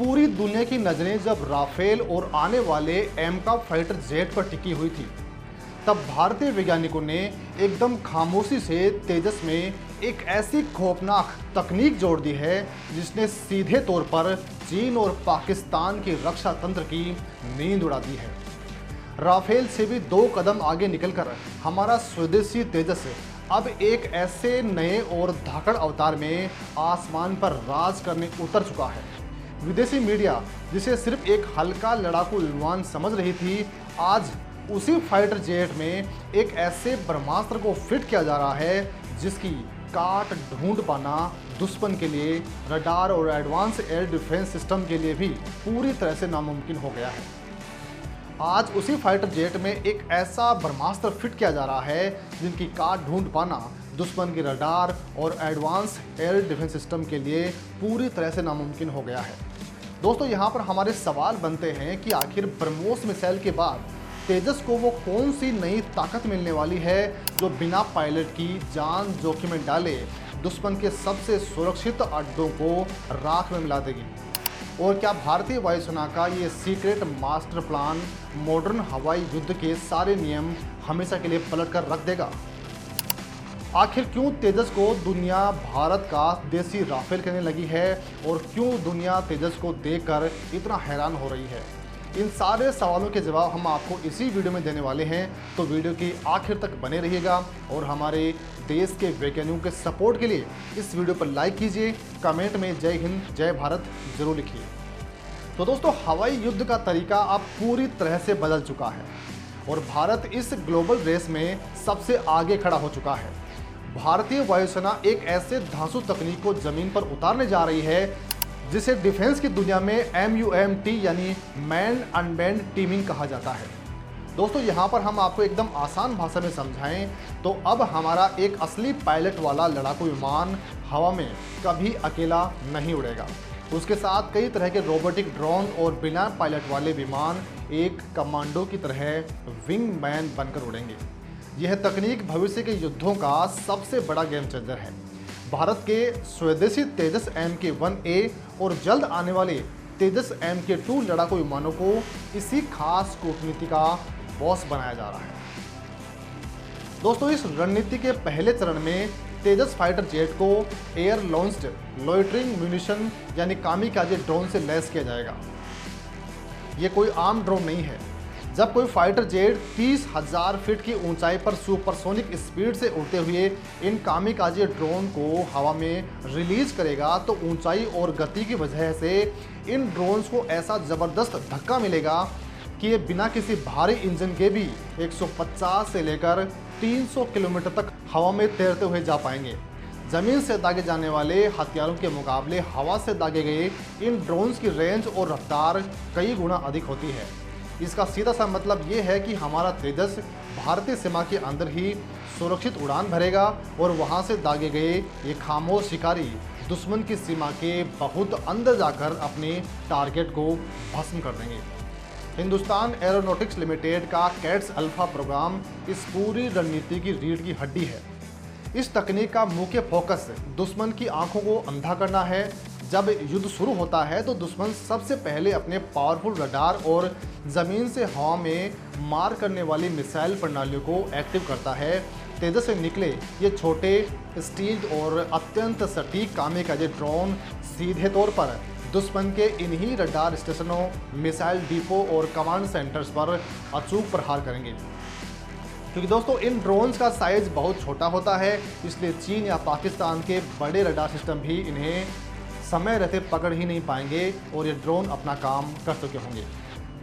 पूरी दुनिया की नज़रें जब राफेल और आने वाले एमका फाइटर जेट पर टिकी हुई थी, तब भारतीय वैज्ञानिकों ने एकदम खामोशी से तेजस में एक ऐसी खौफनाक तकनीक जोड़ दी है जिसने सीधे तौर पर चीन और पाकिस्तान की रक्षा तंत्र की नींद उड़ा दी है। राफेल से भी 2 कदम आगे निकलकर हमारा स्वदेशी तेजस अब एक ऐसे नए और धाकड़ अवतार में आसमान पर राज करने उतर चुका है। विदेशी मीडिया जिसे सिर्फ एक हल्का लड़ाकू विमान समझ रही थी, आज उसी फाइटर जेट में एक ऐसे ब्रह्मास्त्र को फिट किया जा रहा है जिसकी काट ढूंढ पाना दुश्मन के लिए, रडार और एडवांस एयर डिफेंस सिस्टम के लिए भी पूरी तरह से नामुमकिन हो गया है। आज उसी फाइटर जेट में एक ऐसा ब्रह्मास्त्र फिट किया जा रहा है जिनकी काट ढूंढ पाना दुश्मन की रडार और एडवांस एयर डिफेंस सिस्टम के लिए पूरी तरह से नामुमकिन हो गया है। दोस्तों, यहाँ पर हमारे सवाल बनते हैं कि आखिर ब्रह्मोस मिसाइल के बाद तेजस को वो कौन सी नई ताकत मिलने वाली है जो बिना पायलट की जान जोखिम में डाले दुश्मन के सबसे सुरक्षित अड्डों को राख में मिला देगी। और क्या भारतीय वायुसेना का ये सीक्रेट मास्टर प्लान मॉडर्न हवाई युद्ध के सारे नियम हमेशा के लिए पलट कर रख देगा? आखिर क्यों तेजस को दुनिया भारत का देसी राफेल कहने लगी है और क्यों दुनिया तेजस को देखकर इतना हैरान हो रही है? इन सारे सवालों के जवाब हम आपको इसी वीडियो में देने वाले हैं, तो वीडियो की आखिर तक बने रहिएगा और हमारे देश के वैज्ञानिकों के सपोर्ट के लिए इस वीडियो पर लाइक कीजिए, कमेंट में जय हिंद जय भारत जरूर लिखिए। तो दोस्तों, हवाई युद्ध का तरीका अब पूरी तरह से बदल चुका है और भारत इस ग्लोबल रेस में सबसे आगे खड़ा हो चुका है। भारतीय वायुसेना एक ऐसे धांसू तकनीक को जमीन पर उतारने जा रही है जिसे डिफेंस की दुनिया में MUMT यानी मैन अनमैन्ड टीमिंग कहा जाता है। दोस्तों, यहाँ पर हम आपको एकदम आसान भाषा में समझाएं तो अब हमारा एक असली पायलट वाला लड़ाकू विमान हवा में कभी अकेला नहीं उड़ेगा। उसके साथ कई तरह के रोबोटिक ड्रोन और बिना पायलट वाले विमान एक कमांडो की तरह विंग मैन बनकर उड़ेंगे। यह तकनीक भविष्य के युद्धों का सबसे बड़ा गेम चेंजर है। भारत के स्वदेशी तेजस MK-1A और जल्द आने वाले तेजस MK-2 लड़ाकू विमानों को इसी खास कूटनीति का बॉस बनाया जा रहा है। दोस्तों, इस रणनीति के पहले चरण में तेजस फाइटर जेट को एयर लॉन्च्ड लॉइटरिंग म्यूनिशन यानी कामिकाजे ड्रोन से लैस किया जाएगा। ये कोई आम ड्रोन नहीं है। जब कोई फाइटर जेट 30,000 फीट की ऊंचाई पर सुपरसोनिक स्पीड से उड़ते हुए इन कामिकाजे ड्रोन को हवा में रिलीज करेगा तो ऊंचाई और गति की वजह से इन ड्रोन्स को ऐसा ज़बरदस्त धक्का मिलेगा कि ये बिना किसी भारी इंजन के भी 150 से लेकर 300 किलोमीटर तक हवा में तैरते हुए जा पाएंगे। ज़मीन से दागे जाने वाले हथियारों के मुकाबले हवा से दागे गए इन ड्रोन्स की रेंज और रफ्तार कई गुना अधिक होती है। इसका सीधा सा मतलब ये है कि हमारा तेजस भारतीय सीमा के अंदर ही सुरक्षित उड़ान भरेगा और वहाँ से दागे गए ये खामोश शिकारी दुश्मन की सीमा के बहुत अंदर जाकर अपने टारगेट को भस्म कर देंगे। हिंदुस्तान एरोनॉटिक्स लिमिटेड का कैट्स अल्फा प्रोग्राम इस पूरी रणनीति की रीढ़ की हड्डी है। इस तकनीक का मुख्य फोकस दुश्मन की आंखों को अंधा करना है। जब युद्ध शुरू होता है तो दुश्मन सबसे पहले अपने पावरफुल रडार और ज़मीन से हवा में मार करने वाली मिसाइल प्रणालियों को एक्टिव करता है। तेजस से निकले ये छोटे स्टील्ड और अत्यंत सटीक कामिकाजे ड्रोन सीधे तौर पर दुश्मन के इन्हीं रडार स्टेशनों, मिसाइल डिपो और कमांड सेंटर्स पर अचूक प्रहार करेंगे। क्योंकि दोस्तों, इन ड्रोन्स का साइज़ बहुत छोटा होता है, इसलिए चीन या पाकिस्तान के बड़े रडार सिस्टम भी इन्हें समय रहते पकड़ ही नहीं पाएंगे और ये ड्रोन अपना काम कर चुके होंगे।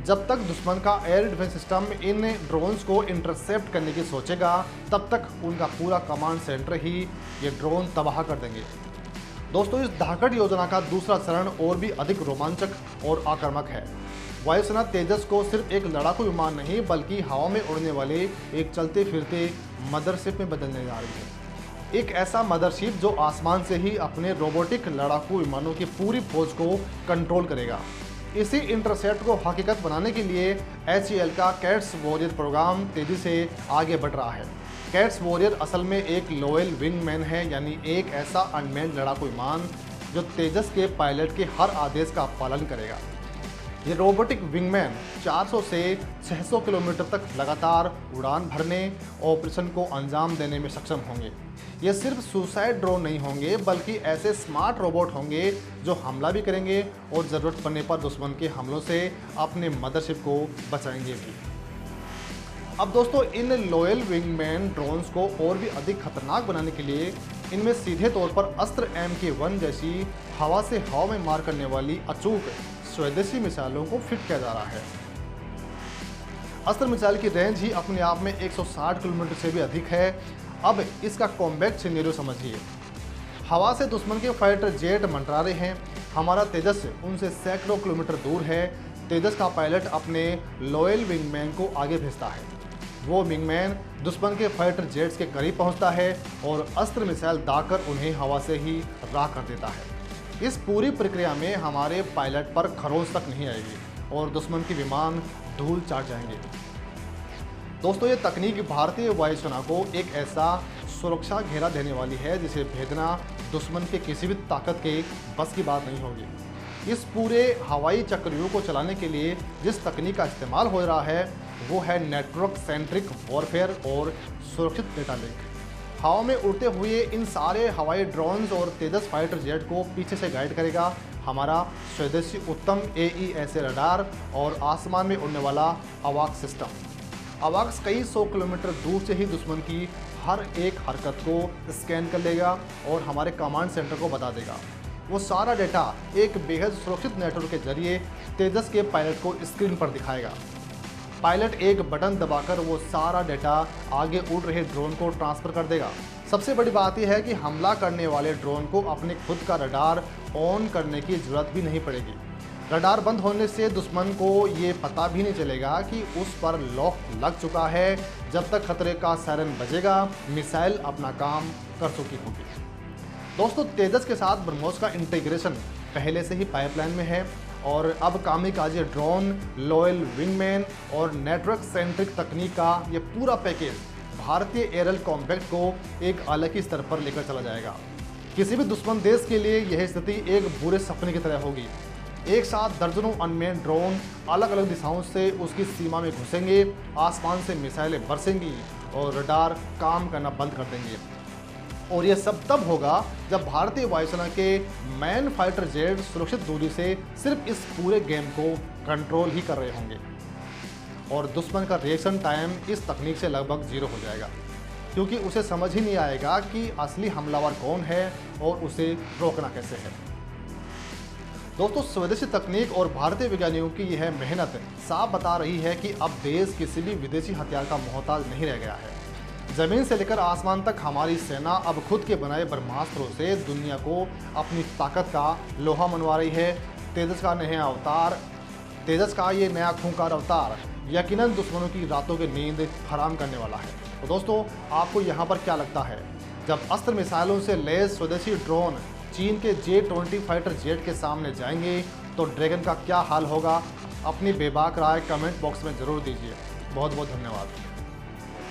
जब तक दुश्मन का air defence system in drones को इंटरसेप्ट करने की सोचेगा, तब तक उनका पूरा कमांड सेंटर ही ये ड्रोन तबाह कर देंगे। दोस्तों, इस धाकड़ योजना का दूसरा चरण और भी अधिक रोमांचक और आक्रामक है। वायुसेना तेजस को सिर्फ एक लड़ाकू विमान नहीं बल्कि हवा में उड़ने वाले एक चलते फिरते मदरशिप में बदलने जा रही है। एक ऐसा मदरशिप जो आसमान से ही अपने रोबोटिक लड़ाकू विमानों की पूरी फौज को कंट्रोल करेगा। इसी इंटरसेप्ट को हकीकत बनाने के लिए HAL का कैट्स वॉरियर प्रोग्राम तेजी से आगे बढ़ रहा है। कैट्स वॉरियर असल में एक लोयल विंगमैन है, यानी एक ऐसा अनमैन्ड लड़ाकू विमान जो तेजस के पायलट के हर आदेश का पालन करेगा। ये रोबोटिक विंगमैन 400 से 600 किलोमीटर तक लगातार उड़ान भरने, ऑपरेशन को अंजाम देने में सक्षम होंगे। ये सिर्फ सुसाइड ड्रोन नहीं होंगे, बल्कि ऐसे स्मार्ट रोबोट होंगे जो हमला भी करेंगे और ज़रूरत पड़ने पर दुश्मन के हमलों से अपने मदरशिप को बचाएंगे भी। अब दोस्तों, इन लॉयल विंगमैन ड्रोन्स को और भी अधिक खतरनाक बनाने के लिए इनमें सीधे तौर पर अस्त्र MK1 जैसी हवा से हवा में मार करने वाली अचूक स्वदेशी मिसाइलों को फिट किया जा रहा है। अस्त्र मिसाइल की रेंज ही अपने आप में 160 किलोमीटर से भी अधिक है। अब इसका कॉम्बैक्ट सिनेरियो समझिए। हवा से दुश्मन के फाइटर जेट मंडरा रहे हैं, हमारा तेजस उनसे सैकड़ों किलोमीटर दूर है। तेजस का पायलट अपने लॉयल विंगमैन को आगे भेजता है। वो विंगमैन दुश्मन के फाइटर जेट्स के करीब पहुंचता है और अस्त्र मिसाइल दागकर उन्हें हवा से ही राख कर देता है। इस पूरी प्रक्रिया में हमारे पायलट पर खरोंच तक नहीं आएगी और दुश्मन के विमान धूल चाट जाएंगे। दोस्तों, ये तकनीक भारतीय वायुसेना को एक ऐसा सुरक्षा घेरा देने वाली है जिसे भेदना दुश्मन के किसी भी ताकत के बस की बात नहीं होगी। इस पूरे हवाई चक्रव्यूह को चलाने के लिए जिस तकनीक का इस्तेमाल हो रहा है वो है नेटवर्क सेंट्रिक वॉरफेयर और सुरक्षित डेटा लिंक। हवा में उड़ते हुए इन सारे हवाई ड्रोन्स और तेजस फाइटर जेट को पीछे से गाइड करेगा हमारा स्वदेशी उत्तम AESA रडार और आसमान में उड़ने वाला अवाक्स सिस्टम। अवाक्स कई 100 किलोमीटर दूर से ही दुश्मन की हर एक हरकत को स्कैन कर लेगा और हमारे कमांड सेंटर को बता देगा। वो सारा डेटा एक बेहद सुरक्षित नेटवर्क के जरिए तेजस के पायलट को स्क्रीन पर दिखाएगा। पायलट एक बटन दबाकर वो सारा डेटा आगे उड़ रहे ड्रोन को ट्रांसफ़र कर देगा। सबसे बड़ी बात यह है कि हमला करने वाले ड्रोन को अपने खुद का रडार ऑन करने की ज़रूरत भी नहीं पड़ेगी। रडार बंद होने से दुश्मन को ये पता भी नहीं चलेगा कि उस पर लॉक लग चुका है। जब तक खतरे का सायरन बजेगा, मिसाइल अपना काम कर चुकी होगी। दोस्तों, तेजस के साथ ब्रह्मोस का इंटीग्रेशन पहले से ही पाइपलाइन में है और अब कामिकाज़े ड्रोन, लॉयल विंगमैन और नेटवर्क सेंट्रिक तकनीक का ये पूरा पैकेज भारतीय एयरल कॉम्बैट को एक अलग ही स्तर पर लेकर चला जाएगा। किसी भी दुश्मन देश के लिए यह स्थिति एक बुरे सपने की तरह होगी। एक साथ दर्जनों अनमैन्ड ड्रोन अलग अलग दिशाओं से उसकी सीमा में घुसेंगे, आसमान से मिसाइलें बरसेंगी और रडार काम करना बंद कर देंगे। और ये सब तब होगा जब भारतीय वायुसेना के मैन फाइटर जेट सुरक्षित दूरी से सिर्फ इस पूरे गेम को कंट्रोल ही कर रहे होंगे और दुश्मन का रिएक्शन टाइम इस तकनीक से लगभग 0 हो जाएगा, क्योंकि उसे समझ ही नहीं आएगा कि असली हमलावर कौन है और उसे रोकना कैसे है। दोस्तों, स्वदेशी तकनीक और भारतीय वैज्ञानिकों की यह मेहनत साफ बता रही है कि अब देश किसी भी विदेशी हथियार का मोहताज नहीं रह गया है। ज़मीन से लेकर आसमान तक हमारी सेना अब खुद के बनाए ब्रह्मास्त्रों से दुनिया को अपनी ताकत का लोहा मनवा रही है। तेजस का ये नया खूंखार अवतार यकीनन दुश्मनों की रातों की नींद हराम करने वाला है। तो दोस्तों, आपको यहाँ पर क्या लगता है, जब अस्त्र मिसाइलों से लैस स्वदेशी ड्रोन चीन के J-20 फाइटर जेट के सामने जाएंगे तो ड्रैगन का क्या हाल होगा? अपनी बेबाक राय कमेंट बॉक्स में ज़रूर दीजिए। बहुत बहुत धन्यवाद।